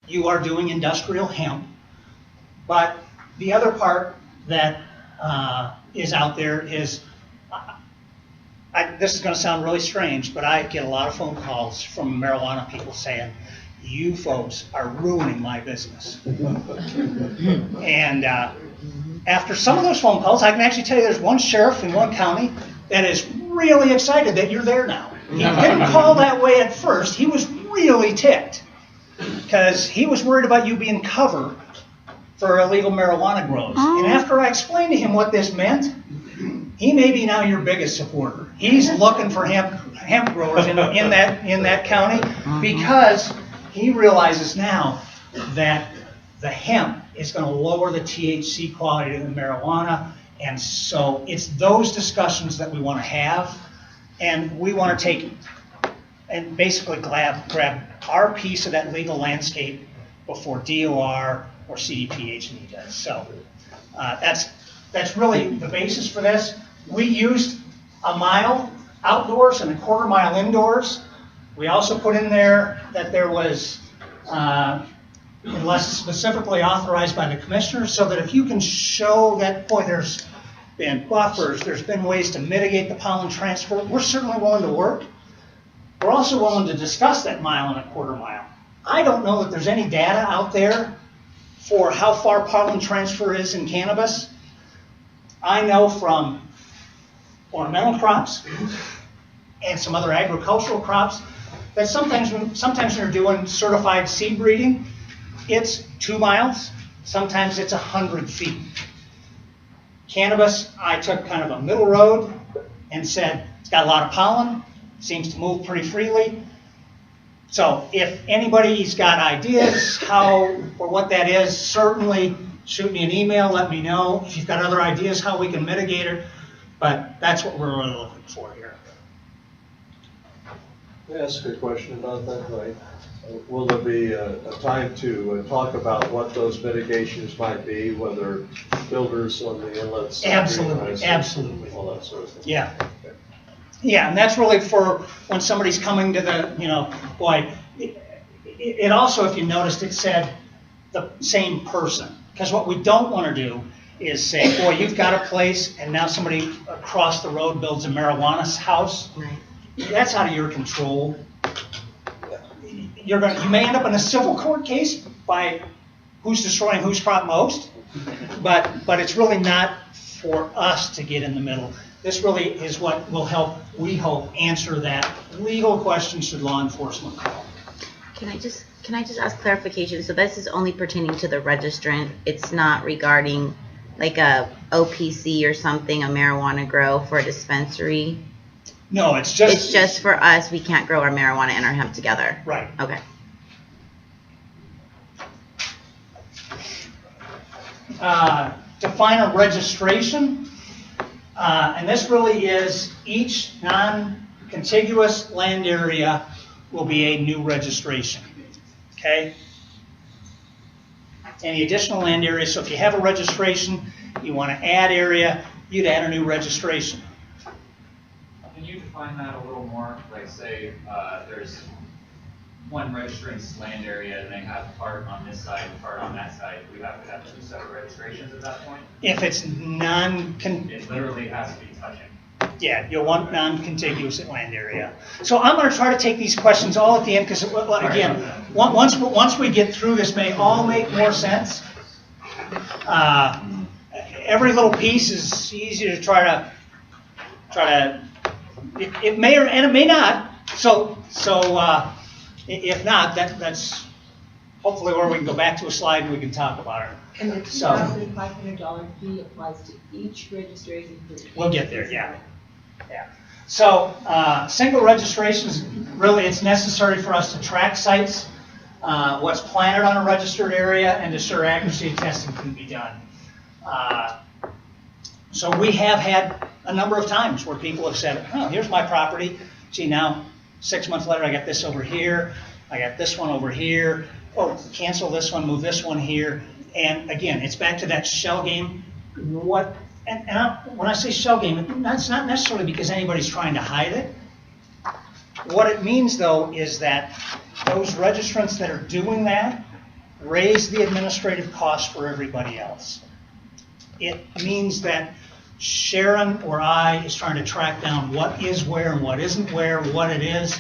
you are doing industrial hemp. But the other part that is out there is, this is going to sound really strange, but I get a lot of phone calls from marijuana people saying, you folks are ruining my business. And after some of those phone calls, I can actually tell you there's one sheriff in one county that is really excited that you're there now. He didn't call that way at first. He was really ticked because he was worried about you being covered for illegal marijuana grows. And after I explained to him what this meant, he may be now your biggest supporter. He's looking for hemp growers in that county because he realizes now that the hemp is going to lower the THC quality of the marijuana. And so it's those discussions that we want to have. And we want to take and basically grab our piece of that legal landscape before DOR or CDPH&E does. So that's really the basis for this. We used a mile outdoors and a quarter mile indoors. We also put in there that there was, unless specifically authorized by the commissioner, so that if you can show that, boy, there's been buffers, there's been ways to mitigate the pollen transfer, we're certainly willing to work. We're also willing to discuss that mile and a quarter mile. I don't know that there's any data out there for how far pollen transfer is in cannabis. I know from ornamental crops and some other agricultural crops that sometimes when you're doing certified seed breeding, it's 2 miles, sometimes it's 100 feet. Cannabis, I took kind of a middle road and said, it's got a lot of pollen, seems to move pretty freely. So if anybody's got ideas how or what that is, certainly shoot me an email, let me know. If you've got other ideas how we can mitigate it, but that's what we're really looking for here. May I ask a question about that, right? Will there be a time to talk about what those mitigations might be, whether filters on the inlets? Absolutely, absolutely. All that sort of thing. Yeah. Yeah, and that's really for when somebody's coming to the, boy, it also, if you noticed, it said the same person. Because what we don't want to do is say, boy, you've got a place, and now somebody across the road builds a marijuana house. Right. That's out of your control. You may end up in a civil court case by who's destroying whose crop most, but it's really not for us to get in the middle. This really is what will help, we hope, answer that legal question should law enforcement call. Can I just ask clarification? So this is only pertaining to the registrant. It's not regarding like a OPC or something, a marijuana grow for a dispensary. No, it's just for us. We can't grow our marijuana and our hemp together. Right. Okay. Define a registration, and this really is each non-contiguous land area will be a new registration. Okay? Any additional land area, so if you have a registration, you want to add area, you'd add a new registration. Can you define that a little more? Like say there's one registrant's land area and they have part on this side and part on that side. We have to have 2 separate registrations at that point? It literally has to be touching. Yeah, you'll want non-contiguous land area. So I'm going to try to take these questions all at the end because, again, once we get through this, may all make more sense. Every little piece is easy to try to. It may and it may not. So if not, that's hopefully where we can go back to a slide and we can talk about it. And the $2,500 fee applies to each registration. We'll get there, yeah. So single registrations, really it's necessary for us to track sites, what's planted on a registered area, and ensure accuracy testing can be done. So we have had a number of times where people have said, oh, here's my property. Gee, now 6 months later I got this over here. I got this one over here. Oh, cancel this one, move this one here. And again, it's back to that shell game. When I say shell game, that's not necessarily because anybody's trying to hide it. What it means, though, is that those registrants that are doing that raise the administrative cost for everybody else. It means that Sharon or I is trying to track down what is where and what isn't where, what it is,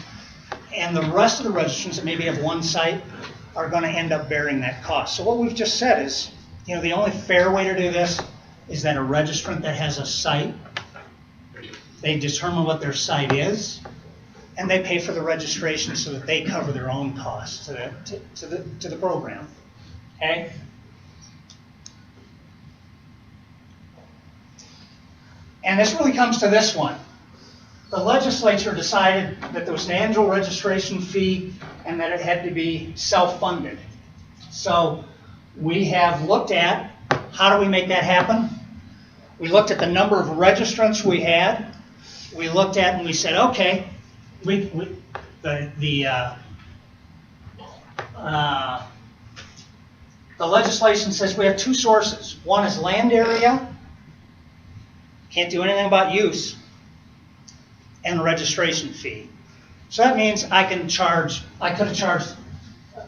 and the rest of the registrants that maybe have one site are going to end up bearing that cost. So what we've just said is, the only fair way to do this is that a registrant that has a site, they determine what their site is, and they pay for the registration so that they cover their own costs to the program. Okay? And this really comes to this one. The legislature decided that there was an annual registration fee and that it had to be self-funded. So we have looked at how do we make that happen. We looked at the number of registrants we had. We looked at and we said, okay, the legislation says we have two sources. One is land area, can't do anything about use, and registration fee. So that means I could have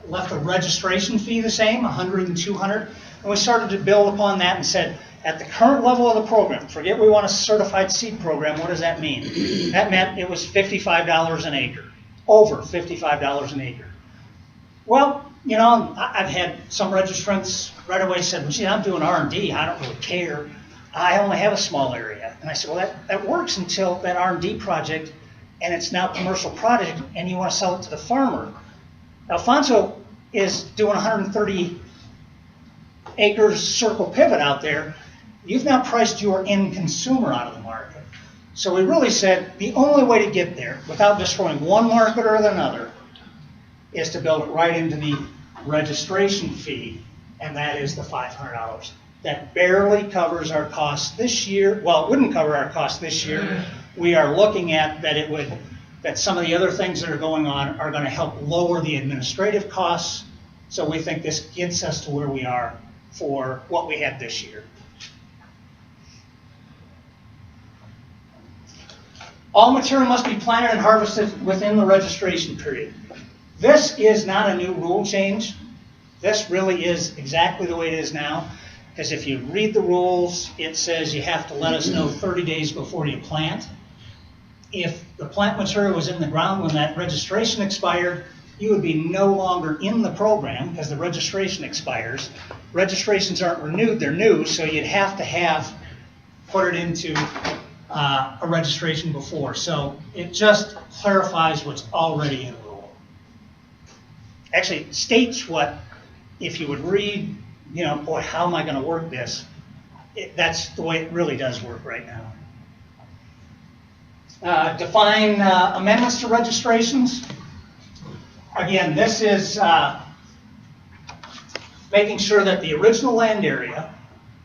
left the registration fee the same, 100 and 200, and we started to build upon that and said, at the current level of the program, forget we want a certified seed program, what does that mean? That meant it was $55 an acre, over $55 an acre. Well, I've had some registrants right away said, well, gee, I'm doing R&D, I don't really care. I only have a small area. And I said, well, that works until that R&D project, and it's now a commercial project, and you want to sell it to the farmer. Alfonso is doing 130 acres circle pivot out there. You've now priced your end consumer out of the market. So we really said the only way to get there without destroying one market or another is to build it right into the registration fee, and that is the $500. That barely covers our costs this year. Well, it wouldn't cover our costs this year. We are looking at that some of the other things that are going on are going to help lower the administrative costs. So we think this gets us to where we are for what we had this year. All material must be planted and harvested within the registration period. This is not a new rule change. This really is exactly the way it is now. Because if you read the rules, it says you have to let us know 30 days before you plant. If the plant material was in the ground when that registration expired, you would be no longer in the program because the registration expires. Registrations aren't renewed, they're new, so you'd have to put it into a registration before. So it just clarifies what's already in the rule. Actually, it states what, if you would read, boy, how am I going to work this? That's the way it really does work right now. Define amendments to registrations. Again, this is making sure that the original land area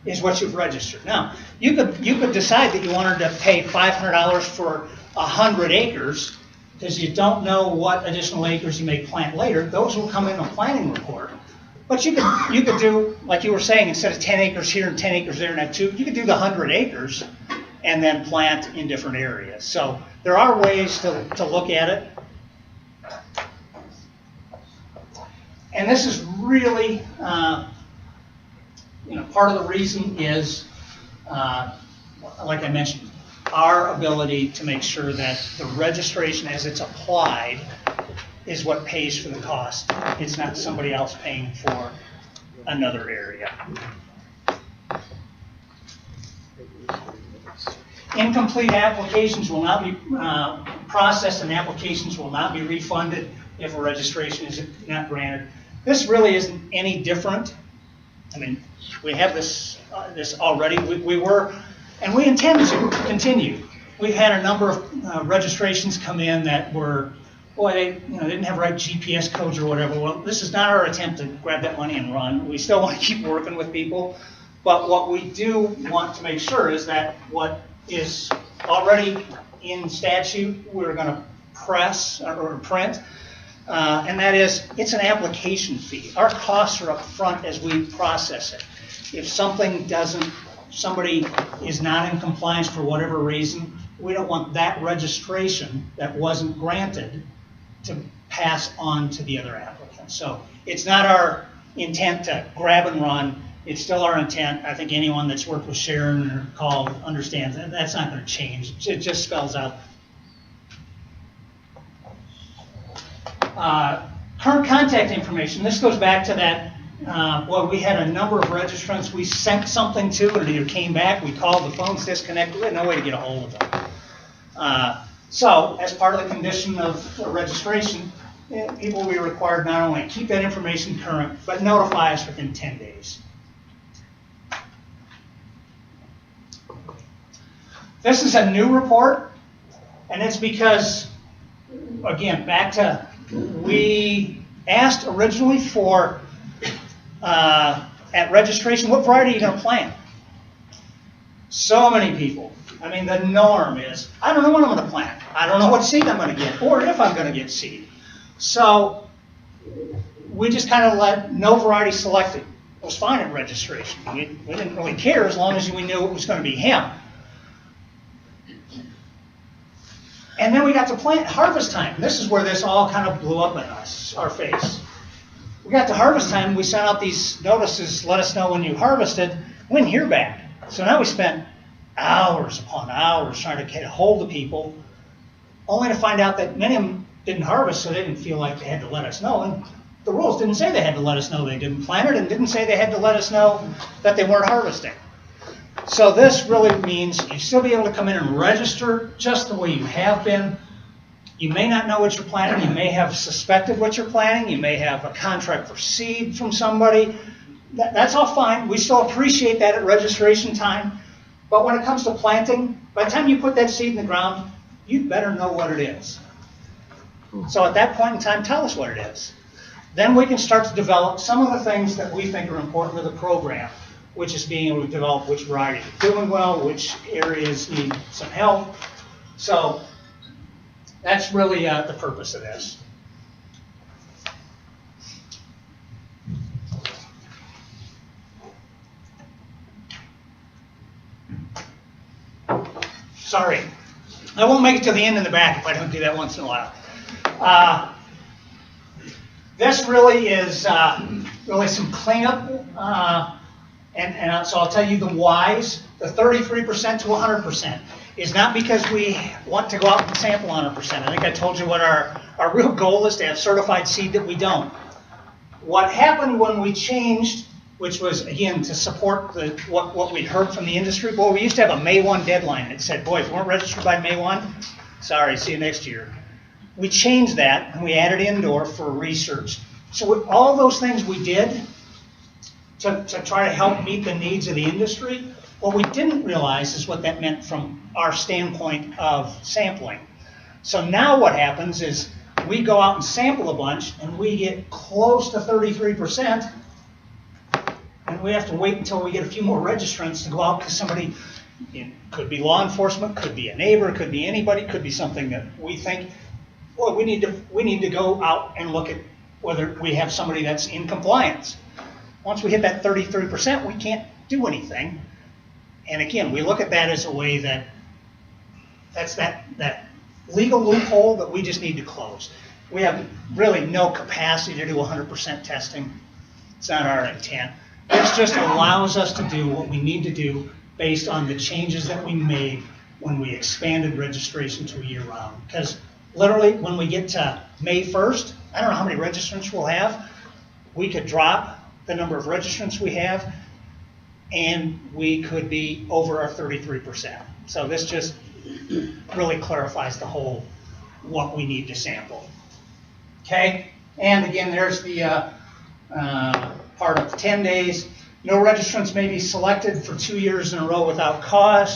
is what you've registered. Now, you could decide that you wanted to pay $500 for 100 acres because you don't know what additional acres you may plant later. Those will come in a planning report. But you could do, like you were saying, instead of 10 acres here and 10 acres there and that too, you could do the 100 acres and then plant in different areas. So there are ways to look at it. And this is really, part of the reason is, like I mentioned, our ability to make sure that the registration as it's applied is what pays for the cost. It's not somebody else paying for another area. Incomplete applications will not be processed, and applications will not be refunded if a registration is not granted. This really isn't any different. I mean, we have this already. We were, and we intend to continue. We've had a number of registrations come in that were, boy, they didn't have right GPS codes or whatever. Well, this is not our attempt to grab that money and run. We still want to keep working with people. But what we do want to make sure is that what is already in statute, we're going to press or print, and that is, it's an application fee. Our costs are up front as we process it. If somebody is not in compliance for whatever reason, we don't want that registration that wasn't granted to pass on to the other applicant. So it's not intent to grab and run. It's still our intent. I think anyone that's worked with Sharon or called understands that that's not going to change. It just spells out. Current contact information. This goes back to that. Well, we had a number of registrants we sent something to, and it either came back, we called, the phone's disconnected, we had no way to get a hold of them. So, as part of the condition of registration, people will be required not only to keep that information current, but notify us within 10 days. This is a new report, and it's because, again, back to, we asked originally for, at registration, what variety are you going to plant? So many people. I mean, the norm is, I don't know what I'm going to plant. I don't know what seed I'm going to get, or if I'm going to get seed. So we just kind of let no variety selected. It was fine at registration. We didn't really care as long as we knew it was going to be hemp. And then we got to plant harvest time. This is where this all kind of blew up in our face. We got to harvest time, we sent out these notices, let us know when you harvested. We didn't hear back. So now we spent hours upon hours trying to get a hold of people, only to find out that many of them didn't harvest, so they didn't feel like they had to let us know. And the rules didn't say they had to let us know they didn't plant it, and didn't say they had to let us know that they weren't harvesting. So this really means you still be able to come in and register just the way you have been. You may not know what you're planting. You may have suspected what you're planting. You may have a contract for seed from somebody. That's all fine. We still appreciate that at registration time. But when it comes to planting, by the time you put that seed in the ground, you'd better know what it is. So at that point in time, tell us what it is. Then we can start to develop some of the things that we think are important to the program, which is being able to develop which variety is doing well, which areas need some help. So that's really the purpose of this. Sorry, I won't make it to the end in the back if I don't do that once in a while. This really is really some cleanup, and so I'll tell you the whys. The 33% to 100% is not because we want to go out and sample 100%. I think I told you what our real goal is, to have certified seed that we don't. What happened when we changed, which was, again, to support what we'd heard from the industry. Boy, we used to have a May 1 deadline. It said, boy, if you weren't registered by May 1, sorry, see you next year. We changed that, and we added indoor for research. So all those things we did to try to help meet the needs of the industry, what we didn't realize is what that meant from our standpoint of sampling. So now what happens is we go out and sample a bunch, and we get close to 33%, and we have to wait until we get a few more registrants to go out, because somebody, it could be law enforcement, could be a neighbor, could be anybody, could be something that we think, well, we need to go out and look at whether we have somebody that's in compliance. Once we hit that 33%, we can't do anything. And again, we look at that as a way that's that legal loophole that we just need to close. We have really no capacity to do 100% testing. It's not our intent. This just allows us to do what we need to do based on the changes that we made when we expanded registration to a year-round. Because literally, when we get to May 1st, I don't know how many registrants we'll have. We could drop the number of registrants we have, and we could be over our 33%. So this just really clarifies the whole what we need to sample. Okay, and again, there's the part of 10 days. No registrants may be selected for 2 years in a row without cause.